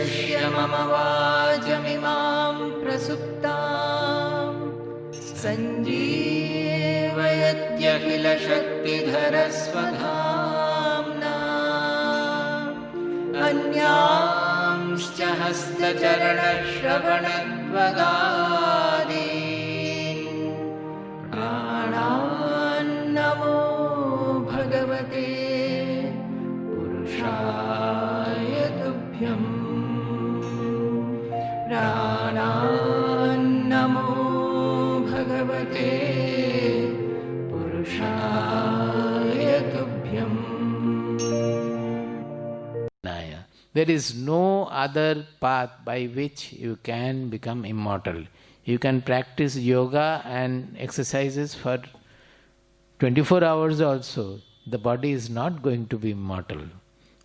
प्रविश्य मम वाचमिमां प्रसुप्तां सञ्जीवयत्यखिलशक्तिधरस्वधाम्ना अन्यांश्च हस्तचरणश्रवणत्वगादीन् प्राणान्नमो भगवते पुरुषाय तुभ्यं प्राणान्नमो भगवते पुरुषाय तुभ्यम्. There is no other path by which you can become immortal. You can practice yoga and exercises for 24 hours also. The body is not going to be immortal.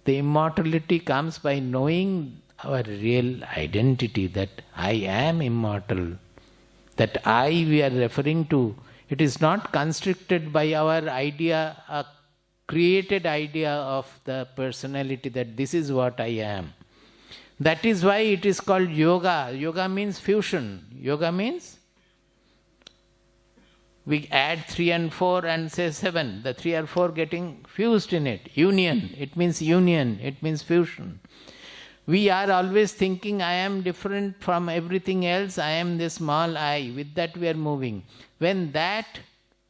The immortality comes by knowing our real identity, that I am immortal. That I we are referring to, it is not constricted by our idea, a created idea of the personality that this is what I am. That is why it is called yoga. Yoga means fusion. Yoga means we add 3 and 4 and say 7. The 3 or 4 getting fused in it. Union. It means union. It means fusion. We are always thinking I am different from everything else. I am the small I. With that we are moving. When that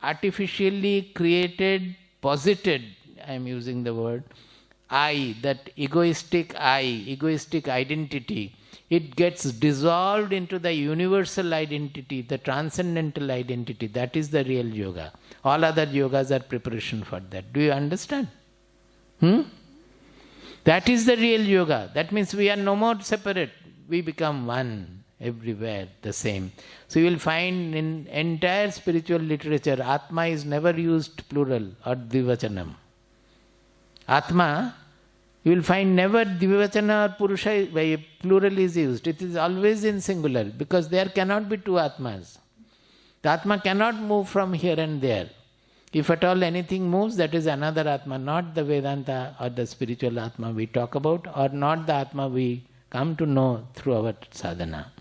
artificially created, posited, I am using the word, I, that egoistic identity, it gets dissolved into the universal identity, the transcendental identity. That is the real yoga. All other yogas are preparation for that. Do you understand? That is the real yoga. That means we are no more separate. We become one, everywhere the same. So you will find in entire spiritual literature, Atma is never used plural or Dvivachanam. Atma, you will find never Dvivachana or Purusha by plural is used. It is always in singular because there cannot be two Atmas. The Atma cannot move from here and there. If at all anything moves, that is another Atma, not the Vedanta or the spiritual Atma we talk about, or not the Atma we come to know through our sadhana.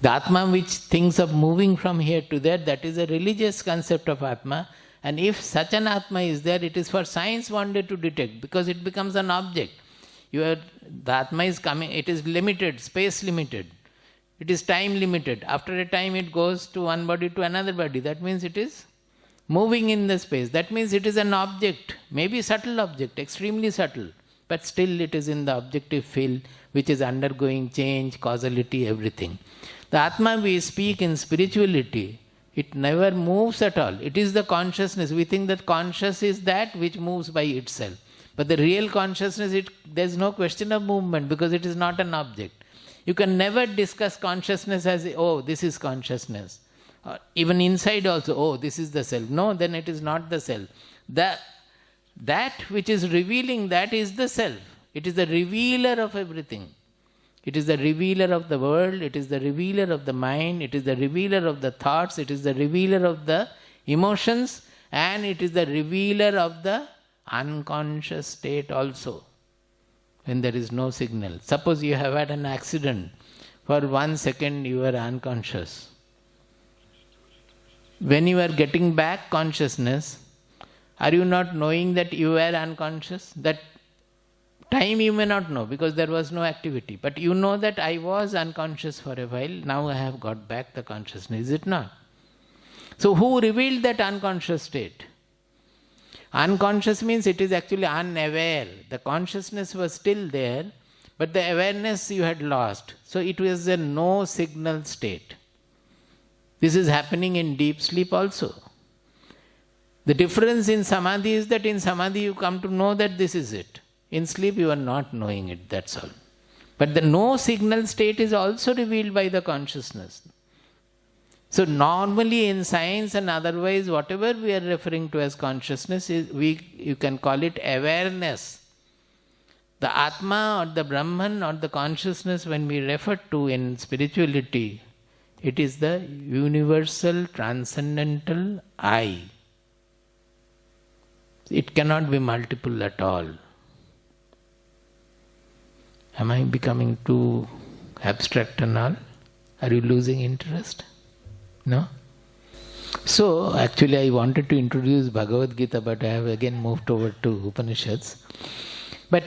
The Atma which thinks of moving from here to there, that is a religious concept of Atma. And if such an Atma is there, it is for science one day to detect, because it becomes an object. The Atma is coming, it is limited, space limited. It is time limited. After a time it goes to one body to another body. That means it is moving in the space. That means it is an object, maybe subtle object, extremely subtle. But still it is in the objective field which is undergoing change, causality, everything. The Atma we speak in spirituality, it never moves at all. It is the consciousness. We think that conscious is that which moves by itself. But the real consciousness, there is no question of movement because it is not an object. You can never discuss consciousness as, oh, this is consciousness. Or even inside also, oh, this is the self. No, then it is not the self. That which is revealing, that is the self. It is the revealer of everything. It is the revealer of the world, it is the revealer of the mind, it is the revealer of the thoughts, it is the revealer of the emotions, and it is the revealer of the unconscious state also, when there is no signal. Suppose you have had an accident, for 1 second you are unconscious. When you are getting back consciousness, are you not knowing that you were unconscious? That time you may not know because there was no activity. But you know that I was unconscious for a while, now I have got back the consciousness, is it not? So who revealed that unconscious state? Unconscious means it is actually unaware. The consciousness was still there, but the awareness you had lost. So it was a no signal state. This is happening in deep sleep also. The difference in samadhi is that in samadhi you come to know that this is it. In sleep you are not knowing it, that's all. But the no signal state is also revealed by the consciousness. So normally in science and otherwise, whatever we are referring to as consciousness, you can call it awareness. The Atma or the Brahman or the consciousness, when we refer to in spirituality, it is the universal transcendental I. It cannot be multiple at all. Am I becoming too abstract and all? Are you losing interest? No? So, actually I wanted to introduce Bhagavad Gita, but I have again moved over to Upanishads. But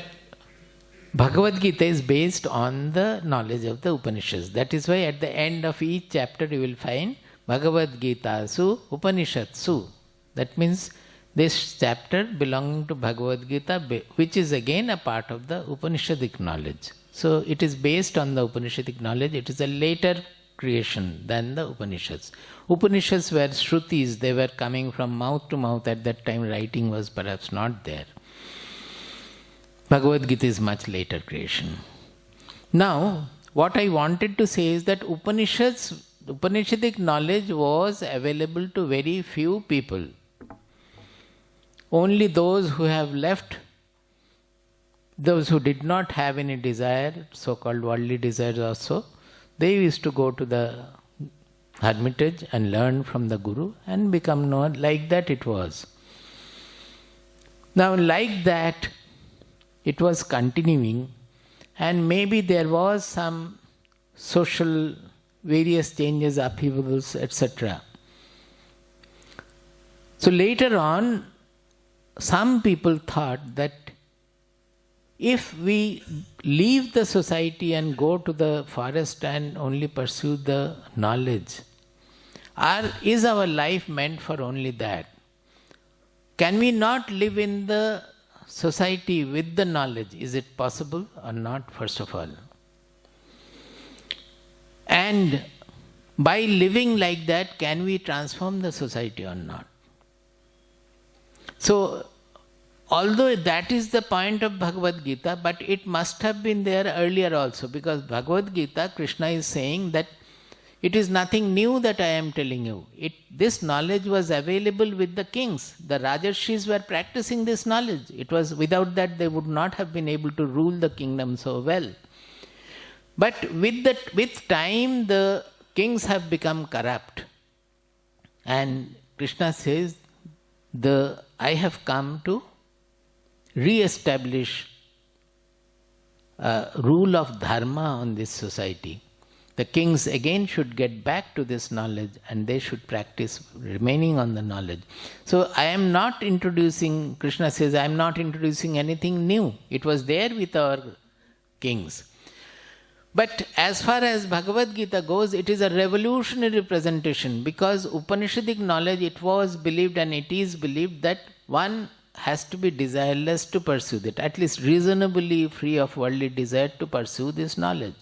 Bhagavad Gita is based on the knowledge of the Upanishads. That is why at the end of each chapter you will find Bhagavad Gita Su Upanishadsu. That means this chapter belonging to Bhagavad Gita, which is again a part of the Upanishadic knowledge. So it is based on the Upanishadic knowledge. It is a later creation than the Upanishads. Upanishads were Shrutis, they were coming from mouth to mouth. At that time writing was perhaps not there. Bhagavad Gita is much later creation. Now, what I wanted to say is that Upanishadic knowledge was available to very few people. Only those who have left, those who did not have any desire, so-called worldly desires also, they used to go to the hermitage and learn from the Guru and become known. Like that it was. Now, like that, it was continuing, and maybe there was some social various changes, upheavals, etc. So later on, some people thought that if we leave the society and go to the forest and only pursue the knowledge, is our life meant for only that? Can we not live in the society with the knowledge? Is it possible or not, first of all? And by living like that, can we transform the society or not? So, although that is the point of Bhagavad Gita, but it must have been there earlier also, because Bhagavad Gita, Krishna is saying that it is nothing new that I am telling you. This knowledge was available with the kings. The Rajarshis were practicing this knowledge. It was without that they would not have been able to rule the kingdom so well. But with time, the kings have become corrupt. And Krishna says, I have come to re-establish a rule of dharma on this society. The kings again should get back to this knowledge and they should practice remaining on the knowledge. So I am not introducing, Krishna says, I am not introducing anything new. It was there with our kings. But as far as Bhagavad Gita goes, it is a revolutionary presentation, because Upanishadic knowledge, it was believed and it is believed that one has to be desireless to pursue that, at least reasonably free of worldly desire to pursue this knowledge.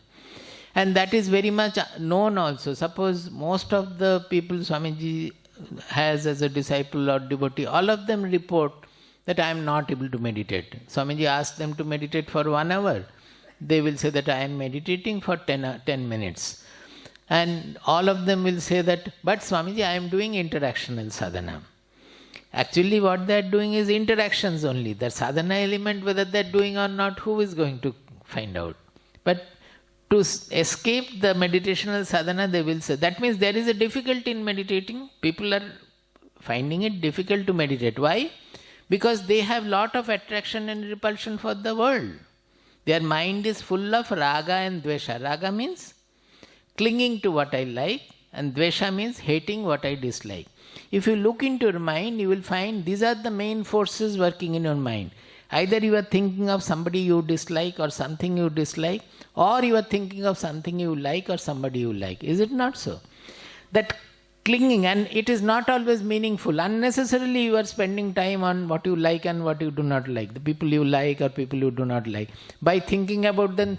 And that is very much known also. Suppose most of the people Swamiji has as a disciple or devotee, all of them report that I am not able to meditate. Swamiji asks them to meditate for 1 hour. They will say that I am meditating for 10 minutes. And all of them will say that, but Swamiji, I am doing interactional sadhana. Actually what they are doing is interactions only. The sadhana element, whether they are doing or not, who is going to find out? But to escape the meditational sadhana, they will say. That means there is a difficulty in meditating. People are finding it difficult to meditate. Why? Because they have lot of attraction and repulsion for the world. Their mind is full of raga and dvesha. Raga means clinging to what I like, and dvesha means hating what I dislike. If you look into your mind, you will find these are the main forces working in your mind. Either you are thinking of somebody you dislike or something you dislike, or you are thinking of something you like or somebody you like. Is it not so? That clinging, and it is not always meaningful. Unnecessarily you are spending time on what you like and what you do not like. The people you like or people you do not like. By thinking about them,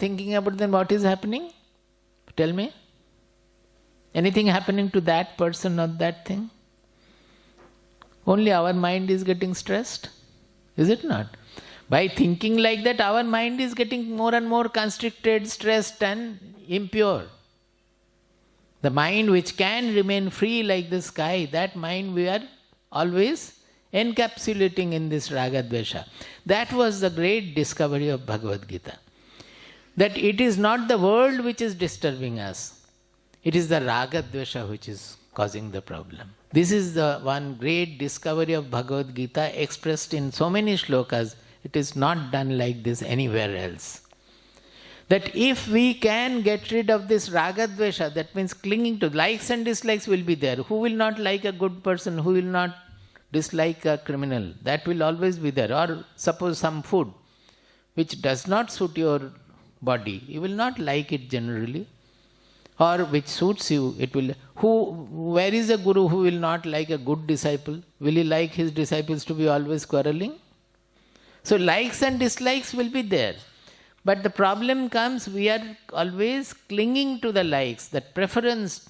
what is happening? Tell me. Anything happening to that person or that thing? Only our mind is getting stressed. Is it not? By thinking like that, our mind is getting more and more constricted, stressed and impure. The mind which can remain free like the sky, that mind we are always encapsulating in this raga dvesha. That was the great discovery of Bhagavad Gita. That it is not the world which is disturbing us. It is the raga dvesha which is causing the problem. This is the one great discovery of Bhagavad Gita expressed in so many shlokas. It is not done like this anywhere else. That if we can get rid of this raga dvesha, that means clinging to likes and dislikes will be there. Who will not like a good person? Who will not dislike a criminal? That will always be there. Or suppose some food which does not suit your body, you will not like it generally. Or which suits you, it will. Where is a guru who will not like a good disciple? Will he like his disciples to be always quarreling? So likes and dislikes will be there. But the problem comes, we are always clinging to the likes, that preference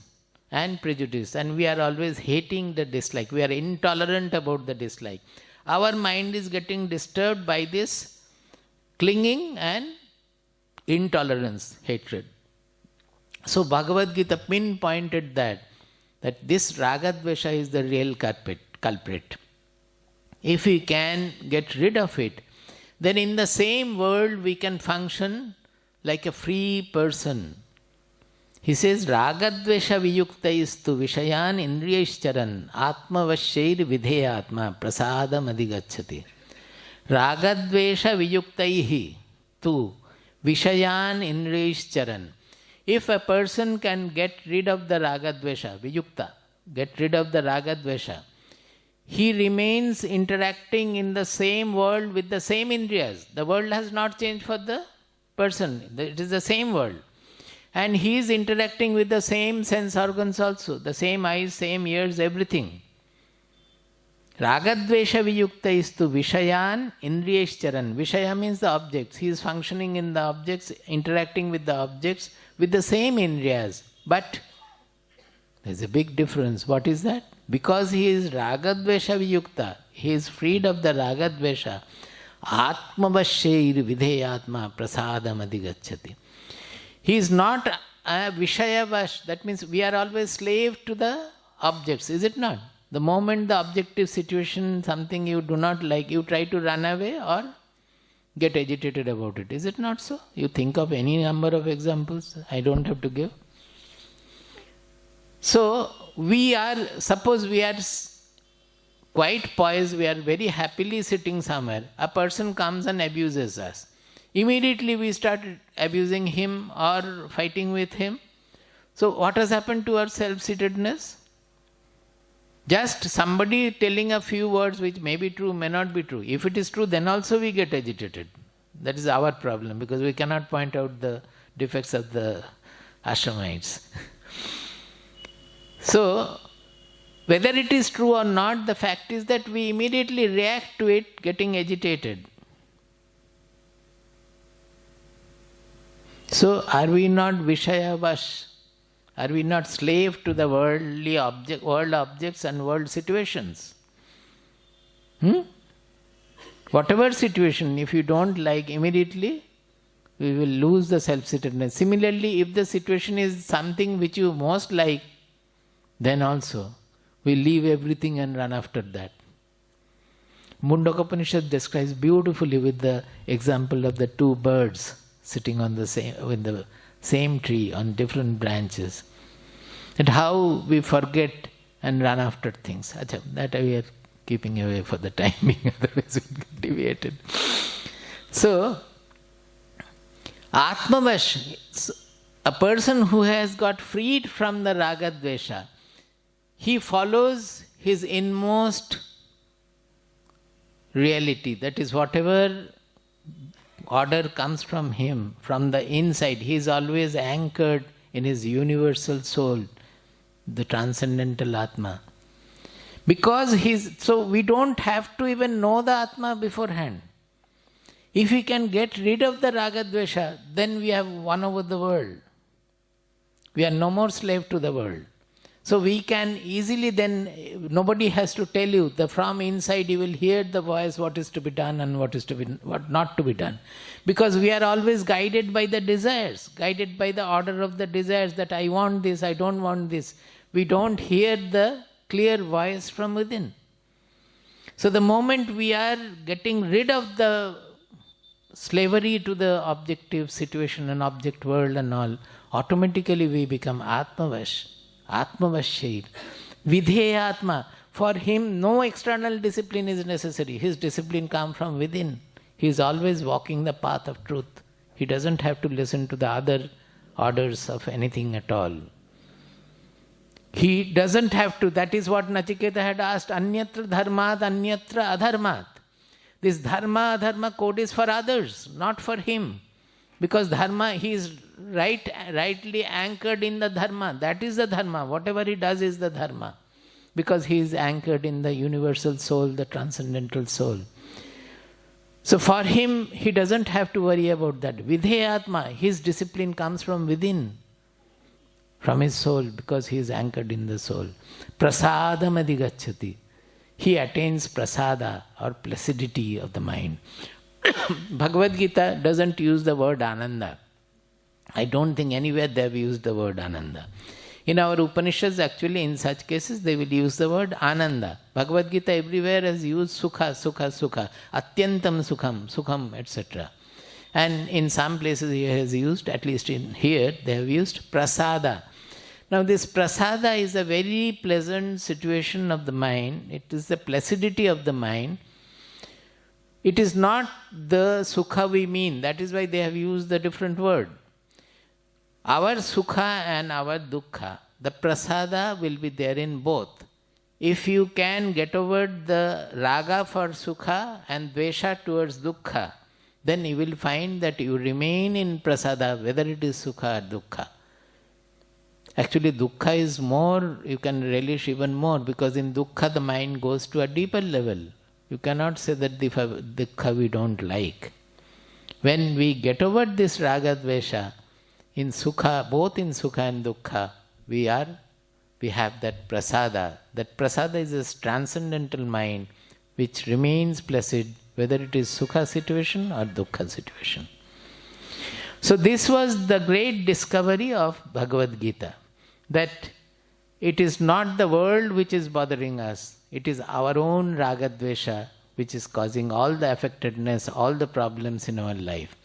and prejudice, and we are always hating the dislike. We are intolerant about the dislike. Our mind is getting disturbed by this clinging and intolerance, hatred. So Bhagavad Gita pinpointed that this raga dvesha is the real culprit. If we can get rid of it, then in the same world we can function like a free person. He says, Ragadvesha viyuktaistu vishayan indriyaischcharan atmavasyair vidheyatma prasadam adhigacchati. Ragadvesha viyuktaihi tu vishayan indriyaischcharan. If a person can get rid of the ragadvesha, viyukta, get rid of the ragadvesha, he remains interacting in the same world with the same indriyas. The world has not changed for the person. It is the same world. And he is interacting with the same sense organs also, the same eyes, same ears, everything. Ragadvesha viyuktaistu vishayan indriyaischcharan. Vishaya means the objects. He is functioning in the objects, interacting with the objects with the same indriyas. But there is a big difference. What is that? Because he is ragadvesha viyukta, he is freed of the ragadvesha. Atmavasyair vidheyatma prasadam adhigacchati. He is not a vishayavash. That means we are always slave to the objects, is it not? The moment the objective situation, something you do not like, you try to run away or get agitated about it. Is it not so? You think of any number of examples. I don't have to give. So, suppose we are quite poised, we are very happily sitting somewhere. A person comes and abuses us. Immediately we start abusing him or fighting with him. So, what has happened to our self-seatedness? Just somebody telling a few words which may be true, may not be true. If it is true, then also we get agitated. That is our problem, because we cannot point out the defects of the ashramites. So, whether it is true or not, the fact is that we immediately react to it getting agitated. So, are we not Vishayavash? Are we not slave to the world objects and world situations? Whatever situation, if you don't like immediately, we will lose the self-centeredness. Similarly, if the situation is something which you most like, then also we leave everything and run after that. Mundaka Upanishad describes beautifully with the example of the two birds sitting on the same tree on different branches. And how we forget and run after things. Achha, that we are keeping away for the time being, otherwise we get deviated. So, Atmavash, a person who has got freed from the raga dvesha, he follows his inmost reality. That is, whatever order comes from him, from the inside, he is always anchored in his universal soul, the transcendental Atma. Because so we don't have to even know the Atma beforehand. If we can get rid of the raga dvesha, then we have won over the world. We are no more slave to the world. So we can easily then, nobody has to tell you, from inside you will hear the voice what is to be done and what not to be done. Because we are always guided by the desires, guided by the order of the desires, that I want this, I don't want this. We don't hear the clear voice from within. So the moment we are getting rid of the slavery to the objective situation and object world and all, automatically we become Atmavash. Atmavasyair. Vidheyatma. For him, no external discipline is necessary. His discipline comes from within. He is always walking the path of truth. He doesn't have to listen to the other orders of anything at all. He doesn't have to, that is what Nachiketa had asked, Anyatra dharmat, anyatra adharmat. This dharma, adharma code is for others, not for him. Because dharma, he is rightly anchored in the dharma. That is the dharma. Whatever he does is the dharma. Because he is anchored in the universal soul, the transcendental soul. So for him, he doesn't have to worry about that. Vidheyatma, his discipline comes from within, from his soul, because he is anchored in the soul. Prasadam adhigacchati. He attains prasada, or placidity of the mind. Bhagavad Gita doesn't use the word Ananda. I don't think anywhere they have used the word Ananda. In our Upanishads, actually, in such cases, they will use the word Ananda. Bhagavad Gita everywhere has used Sukha, Sukha, Sukha, Atyantam Sukham, Sukham, etc. And in some places he has used, at least in here, they have used Prasada. Now this Prasada is a very pleasant situation of the mind. It is the placidity of the mind. It is not the Sukha we mean. That is why they have used the different word. Our Sukha and our Dukkha, the Prasada will be there in both. If you can get over the Raga for Sukha and Dvesha towards Dukkha, then you will find that you remain in Prasada, whether it is Sukha or Dukkha. Actually, Dukkha is more, you can relish even more, because in Dukkha the mind goes to a deeper level. You cannot say that Dukkha we don't like. When we get over this Raga Dvesha, in Sukha, both in Sukha and Dukkha, we have that Prasada. That Prasada is a transcendental mind which remains placid, whether it is Sukha situation or Dukkha situation. So this was the great discovery of Bhagavad Gita, that it is not the world which is bothering us, it is our own Raga Dvesha which is causing all the affectedness, all the problems in our life.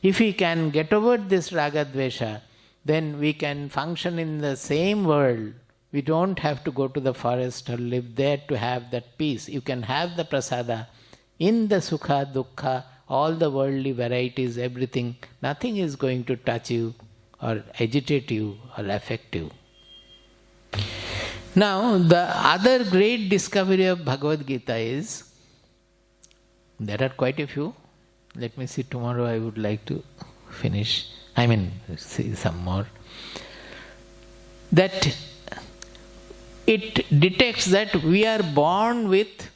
If we can get over this Raga Dvesha, then we can function in the same world. We don't have to go to the forest or live there to have that peace. You can have the Prasada in the Sukha, Dukkha, all the worldly varieties, everything. Nothing is going to touch you or agitate you or affect you. Now, the other great discovery of Bhagavad Gita is, there are quite a few. Let me see, tomorrow I would like to finish, see some more. That it detects that we are born with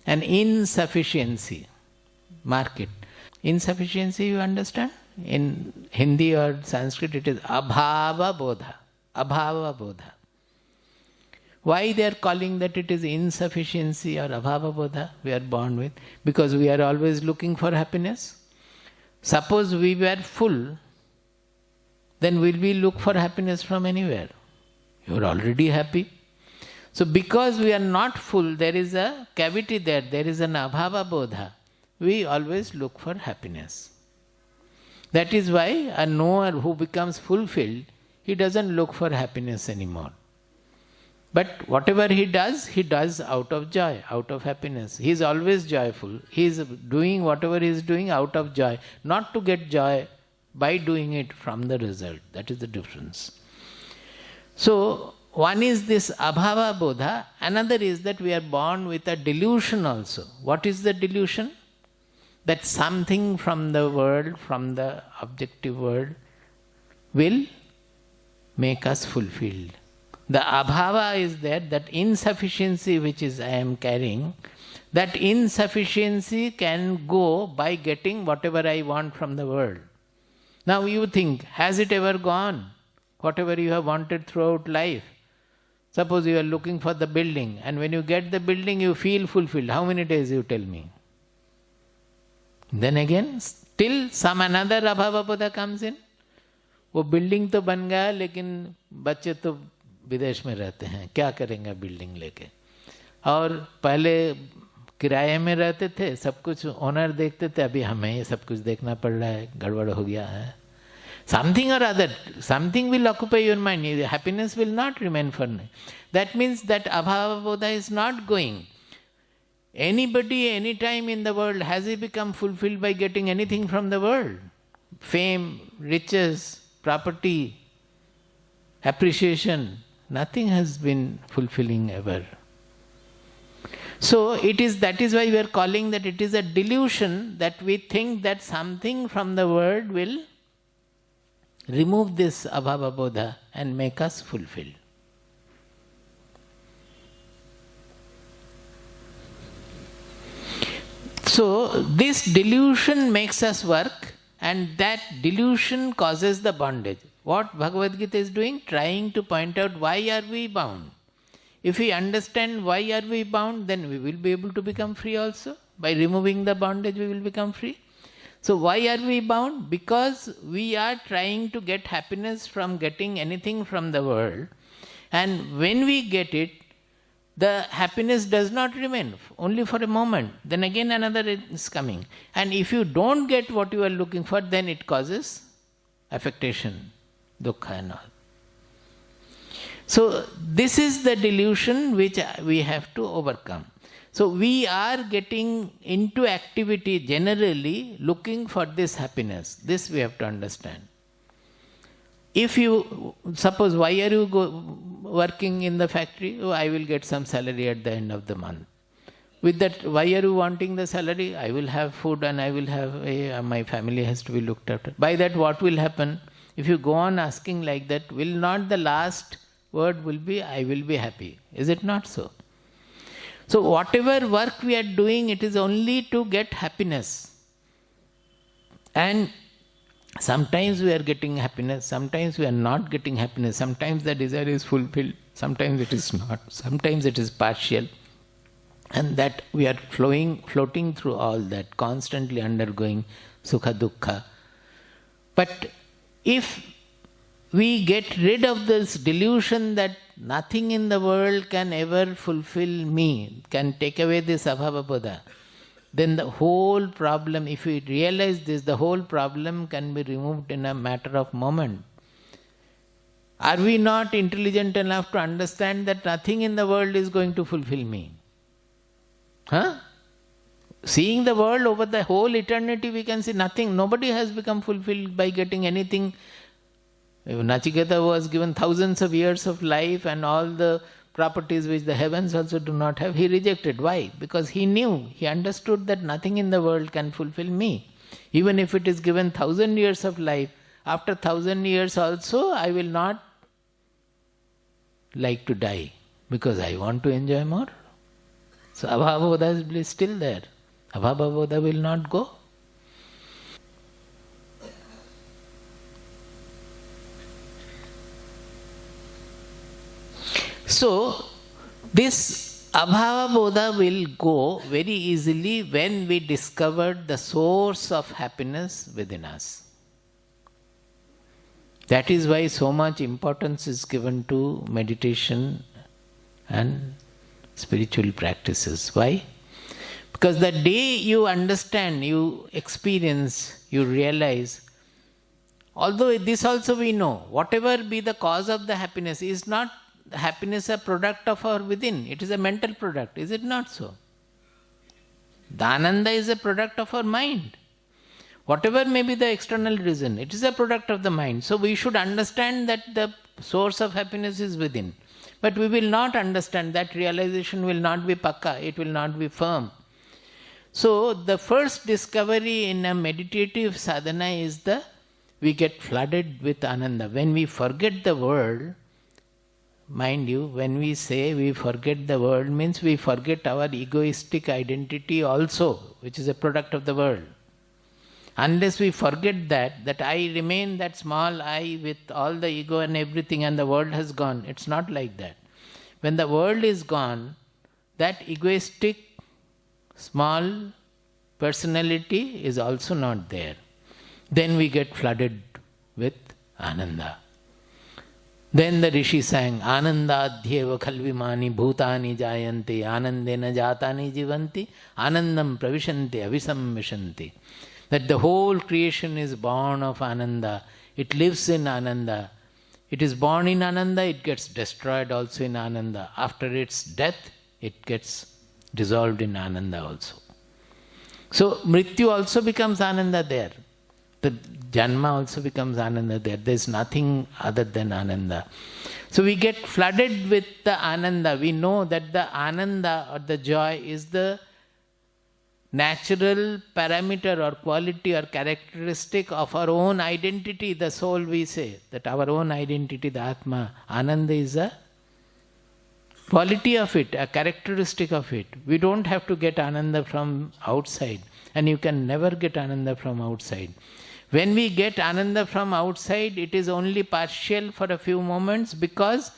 an insufficiency. Mark it. Insufficiency, you understand? In Hindi or Sanskrit it is abhava bodha. Abhava bodha. Why they are calling that it is insufficiency or abhava bodha we are born with? Because we are always looking for happiness. Suppose we were full, then will we look for happiness from anywhere? You are already happy. So because we are not full, there is a cavity there, there is an abhava bodha. We always look for happiness. That is why a knower who becomes fulfilled, he doesn't look for happiness anymore. But whatever he does out of joy, out of happiness. He is always joyful. He is doing whatever he is doing out of joy, not to get joy by doing it from the result. That is the difference. So, one is this abhava bodha, another is that we are born with a delusion also. What is the delusion? That something from the world, from the objective world, will make us fulfilled. The abhava is there, that insufficiency which is I am carrying, that insufficiency can go by getting whatever I want from the world. Now you think, has it ever gone? Whatever you have wanted throughout life. Suppose you are looking for the building, and when you get the building you feel fulfilled. How many days you tell me? Then again, still some another abhava bodha comes in. वो building तो बन गया लेकिन बच्चे तो विदेश में रहते हैं, क्या करेंगे बिल्डिंग लेके? और पहले किराए में रहते थे, सब कुछ ओनर देखते थे, अभी हमें ये सब कुछ देखना पड़ रहा है, गड़बड़ हो गया है. Something or other, something will occupy your mind. Happiness will not remain for me. That means that abhava bodha is not going. Anybody, anytime in the world, has he become fulfilled by getting anything from the world? fame, riches, property, appreciation, nothing has been fulfilling ever. So that is why we are calling that it is a delusion, that we think that something from the world will remove this abhava bodha and make us fulfilled. So this delusion makes us work, and that delusion causes the bondage. What Bhagavad Gita is doing? Trying to point out why are we bound. If we understand why are we bound, then we will be able to become free also. By removing the bondage, we will become free. So why are we bound? Because we are trying to get happiness from getting anything from the world. And when we get it, the happiness does not remain, only for a moment. Then again another is coming. And if you don't get what you are looking for, then it causes affectation, dukkha and all. So this is the delusion which we have to overcome. So we are getting into activity generally looking for this happiness. This we have to understand. If you, suppose, why are you working in the factory? Oh, I will get some salary at the end of the month. With that, why are you wanting the salary? I will have food and I will have, my family has to be looked after. By that, what will happen? If you go on asking like that, will not the last word will be, I will be happy. Is it not so? So whatever work we are doing, it is only to get happiness. And sometimes we are getting happiness, sometimes we are not getting happiness, sometimes the desire is fulfilled, sometimes it is not, sometimes it is partial. And that we are floating through all that, constantly undergoing sukha dukkha. But if we get rid of this delusion that nothing in the world can ever fulfill me, can take away this abhava bodha, then the whole problem, if we realize this, the whole problem can be removed in a matter of moment. Are we not intelligent enough to understand that nothing in the world is going to fulfill me? Seeing the world over the whole eternity, we can see nothing. Nobody has become fulfilled by getting anything. Nachiketa was given thousands of years of life and all the properties which the heavens also do not have, he rejected. Why? Because he knew, he understood that nothing in the world can fulfill me. Even if it is given 1,000 years of life, after 1,000 years also, I will not like to die because I want to enjoy more. So abhava bodha is still there. Abhava bodha will not go. So, this abhava bodha will go very easily when we discover the source of happiness within us. That is why so much importance is given to meditation and spiritual practices. Why? Because the day you understand, you experience, you realize, although this also we know, whatever be the cause of the happiness, is not happiness a product of our within, it is a mental product, is it not so? The ananda is a product of our mind. Whatever may be the external reason, it is a product of the mind. So we should understand that the source of happiness is within. But we will not understand, that realization will not be pakka, it will not be firm. So the first discovery in a meditative sadhana is we get flooded with ananda. When we forget the world, mind you, when we say we forget the world, means we forget our egoistic identity also, which is a product of the world. Unless we forget that I remain that small I with all the ego and everything and the world has gone. It's not like that. When the world is gone, that egoistic small personality is also not there. Then we get flooded with ananda. Then the rishi sang, Anandadhyeva khalvimani bhutani jayanti anandena jatani jivanti anandam pravishanti avisam vishanti. That the whole creation is born of ananda. It lives in ananda. It is born in ananda, it gets destroyed also in ananda. After its death, it gets dissolved in ananda also. So mrityu also becomes ananda there. The Janma also becomes Ananda there. There's nothing other than Ananda. So we get flooded with the Ananda. We know that the Ananda or the joy is the natural parameter or quality or characteristic of our own identity, the soul we say, that our own identity, the Atma. Ananda is a quality of it, a characteristic of it. We don't have to get Ananda from outside, and you can never get Ananda from outside. When we get Ananda from outside, it is only partial for a few moments, because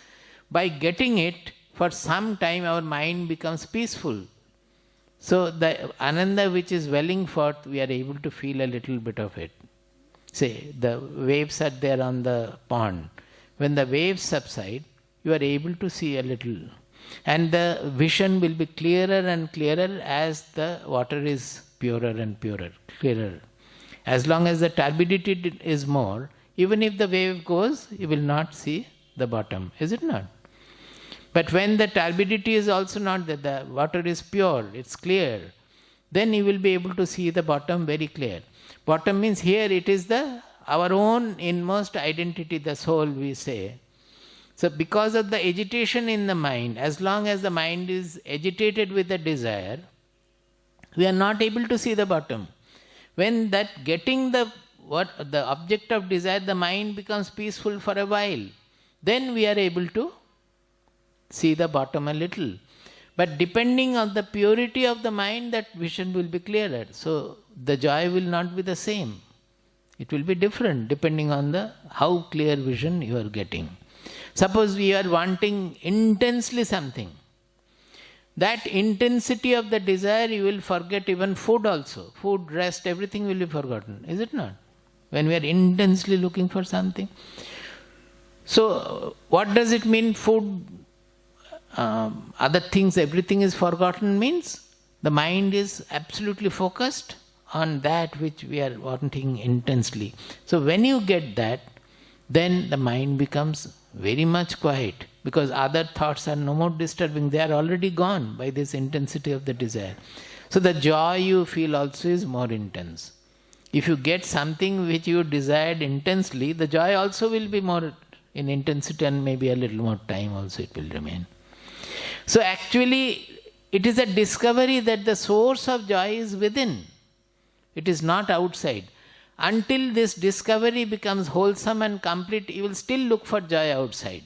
by getting it, for some time our mind becomes peaceful. So the Ananda which is welling forth, we are able to feel a little bit of it. Say, the waves are there on the pond. When the waves subside, you are able to see a little. And the vision will be clearer and clearer as the water is purer and purer, clearer. As long as the turbidity is more, even if the wave goes, you will not see the bottom, is it not? But when the turbidity is also not there, the water is pure, it's clear, then you will be able to see the bottom very clear. Bottom means here it is our own inmost identity, the soul we say. So because of the agitation in the mind, as long as the mind is agitated with the desire, we are not able to see the bottom. When that getting the object of desire, the mind becomes peaceful for a while, then we are able to see the bottom a little. But depending on the purity of the mind, that vision will be clearer. So the joy will not be the same. It will be different depending on how clear vision you are getting. Suppose we are wanting intensely something. That intensity of the desire, you will forget even food also. Food, rest, everything will be forgotten. Is it not? When we are intensely looking for something. So what does it mean, food, other things, everything is forgotten, means the mind is absolutely focused on that which we are wanting intensely. So when you get that, then the mind becomes very much quiet, because other thoughts are no more disturbing. They are already gone by this intensity of the desire. So the joy you feel also is more intense. If you get something which you desired intensely, the joy also will be more in intensity, and maybe a little more time also it will remain. So actually, it is a discovery that the source of joy is within. It is not outside. Until this discovery becomes wholesome and complete, you will still look for joy outside.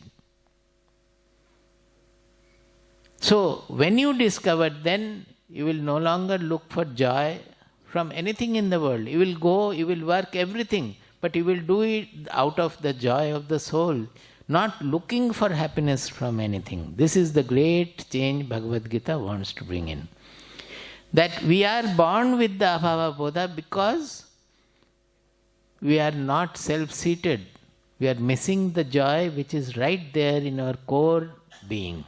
So when you discover, then you will no longer look for joy from anything in the world. You will go, you will work everything, but you will do it out of the joy of the soul, not looking for happiness from anything. This is the great change Bhagavad Gita wants to bring in. That we are born with the Abhava Bodha because we are not self-seated. We are missing the joy which is right there in our core being.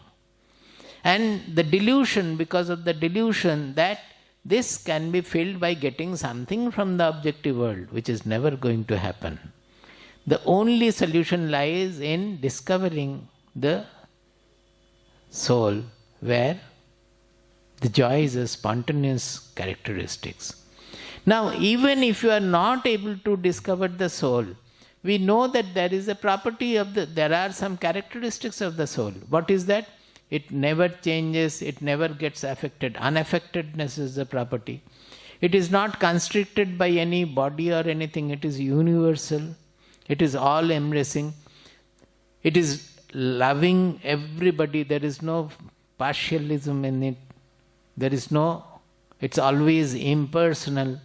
And the delusion, because of the delusion that this can be filled by getting something from the objective world, which is never going to happen. The only solution lies in discovering the soul, where the joy is a spontaneous characteristics. Now, even if you are not able to discover the soul, we know that there is a property of there are some characteristics of the soul. What is that? It never changes, it never gets affected. Unaffectedness is the property. It is not constricted by any body or anything, it is universal. It is all embracing. It is loving everybody. There is no partialism in it. There is no, it's always impersonal.